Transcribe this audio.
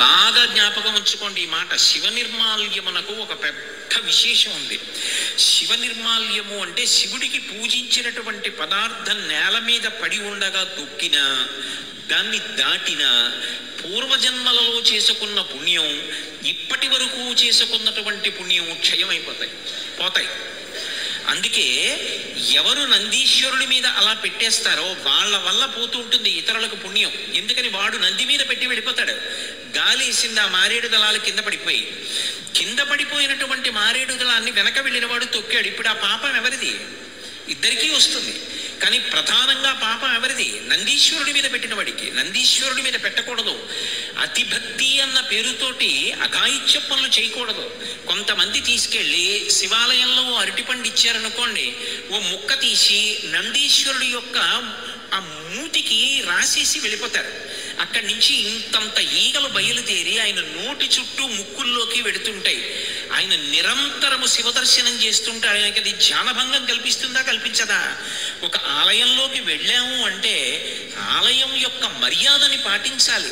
బాగా జ్ఞాపకం ఉంచుకోండి ఈ మాట. శివ నిర్మాల్యమునకు ఒక పెద్ద విశేషం ఉంది. శివ నిర్మాల్యము అంటే శివుడికి పూజించినటువంటి పదార్థం నేల మీద పడి ఉండగా తొక్కినా, దాన్ని దాటినా పూర్వజన్మలలో చేసుకున్న పుణ్యం, ఇప్పటి వరకు చేసుకున్నటువంటి పుణ్యం పోతాయి. అందుకే ఎవరు నందీశ్వరుడి మీద అలా పెట్టేస్తారో వాళ్ళ వల్ల పోతూ ఉంటుంది ఇతరులకు పుణ్యం. ఎందుకని వాడు నంది మీద పెట్టి వెళ్ళిపోతాడు. గాలి వేసింది, ఆ మారేడు దళాలు కింద పడిపోయినటువంటి మారేడు దళాన్ని వెనక వెళ్ళిన వాడు తొక్కాడు. ఇప్పుడు ఆ పాపం ఎవరిది? ఇద్దరికీ వస్తుంది. కానీ ప్రధానంగా పాపం ఎవరిది? నందీశ్వరుడి మీద పెట్టిన వాడికి. నందీశ్వరుడి మీద పెట్టకూడదు. అతిభక్తి అన్న పేరుతోటి అఘాయిత్య పనులు చేయకూడదు. కొంతమంది తీసుకెళ్ళి శివాలయంలో అరటిపండు ఇచ్చారనుకోండి, ఓ ముక్క తీసి నందీశ్వరుడి యొక్క ఆ మూతికి రాసేసి వెళ్ళిపోతారు. అక్కడి నుంచి ఇంతంత ఈగలు బయలుదేరి ఆయన నోటి చుట్టూ ముక్కుల్లోకి వెడుతుంటాయి. ఆయన నిరంతరము శివదర్శనం చేస్తుంటే ఆయనకి అది ధ్యానభంగం కల్పిస్తుందా, కల్పించదా? ఒక ఆలయంలోకి వెళ్ళాము అంటే ఆలయం యొక్క మర్యాదని పాటించాలి.